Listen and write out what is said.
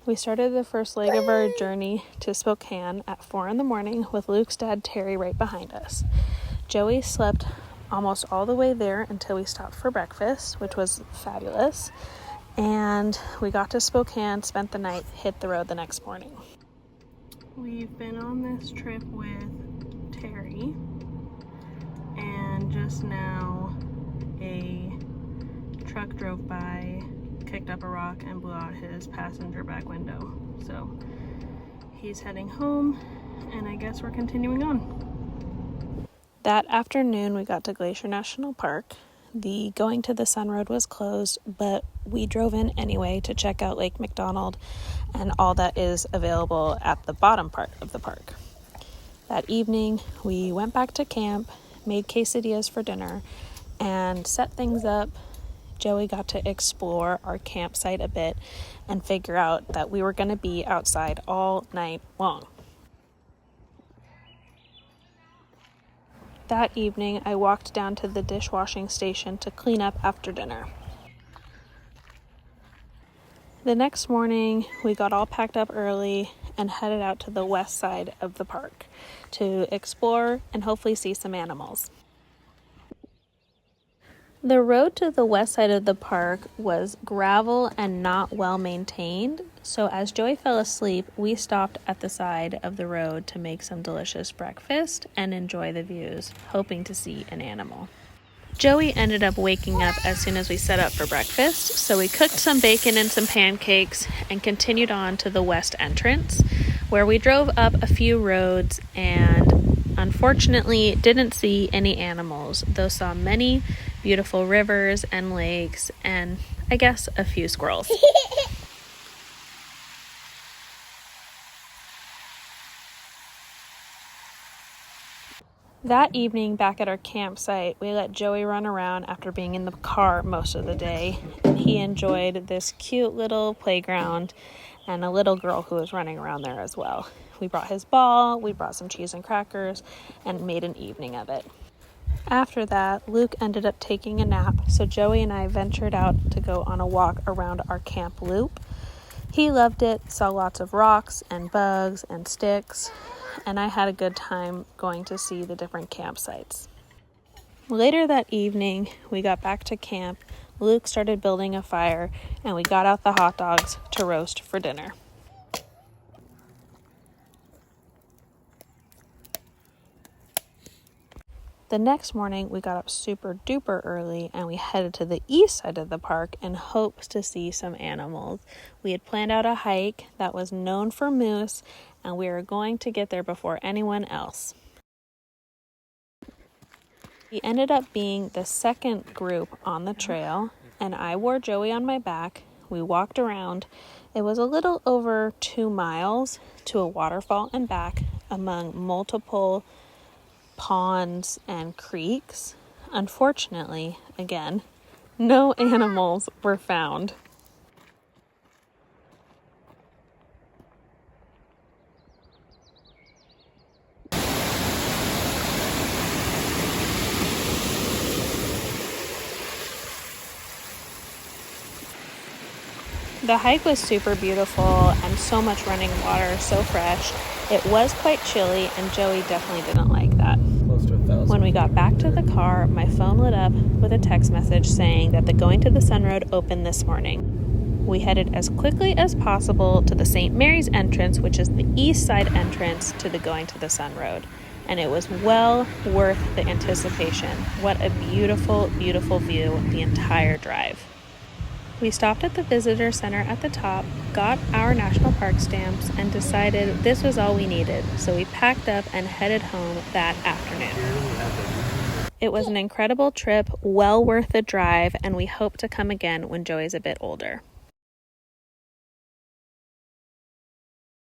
We started the first leg of our journey to Spokane at 4 in the morning with Luke's dad, Terry, right behind us. Joey slept almost all the way there until we stopped for breakfast, which was fabulous. And we got to Spokane, spent the night, hit the road the next morning. We've been on this trip with Terry, and just now a truck drove by, kicked up a rock, and blew out his passenger back window. So he's heading home, and I guess we're continuing on. That afternoon, we got to Glacier National Park. The Going to the Sun Road was closed, but we drove in anyway to check out Lake McDonald and all that is available at the bottom part of the park. That evening, we went back to camp, made quesadillas for dinner, and set things up. Joey got to explore our campsite a bit and figure out that we were going to be outside all night long. That evening, I walked down to the dishwashing station to clean up after dinner. The next morning, we got all packed up early and headed out to the west side of the park to explore and hopefully see some animals. The road to the west side of the park was gravel and not well maintained, so as Joey fell asleep, we stopped at the side of the road to make some delicious breakfast and enjoy the views, hoping to see an animal. Joey ended up waking up as soon as we set up for breakfast, so we cooked some bacon and some pancakes and continued on to the west entrance, where we drove up a few roads and unfortunately didn't see any animals, though saw many beautiful rivers and lakes and I guess a few squirrels. That evening, back at our campsite, we let Joey run around after being in the car most of the day. He enjoyed this cute little playground and a little girl who was running around there as well. We brought his ball, we brought some cheese and crackers, and made an evening of it. After that, Luke ended up taking a nap, so Joey and I ventured out to go on a walk around our camp loop. He loved it, saw lots of rocks and bugs and sticks, and I had a good time going to see the different campsites. Later that evening, we got back to camp. Luke started building a fire, and we got out the hot dogs to roast for dinner. The next morning, we got up super duper early and we headed to the east side of the park in hopes to see some animals. We had planned out a hike that was known for moose, and we were going to get there before anyone else. We ended up being the second group on the trail, and I wore Joey on my back. We walked around. It was a little over 2 miles to a waterfall and back among multiple ponds and creeks. Unfortunately, again, no animals were found. The hike was super beautiful and so much running water, so fresh. It was quite chilly and Joey definitely didn't like that. Close to 1,000. When we got back to the car, my phone lit up with a text message saying that the Going to the Sun Road opened this morning. We headed as quickly as possible to the St. Mary's entrance, which is the east side entrance to the Going to the Sun Road. And it was well worth the anticipation. What a beautiful, beautiful view the entire drive. We stopped at the visitor center at the top, got our national park stamps, and decided this was all we needed, so we packed up and headed home that afternoon. It was an incredible trip, well worth the drive, and we hope to come again when Joey's a bit older.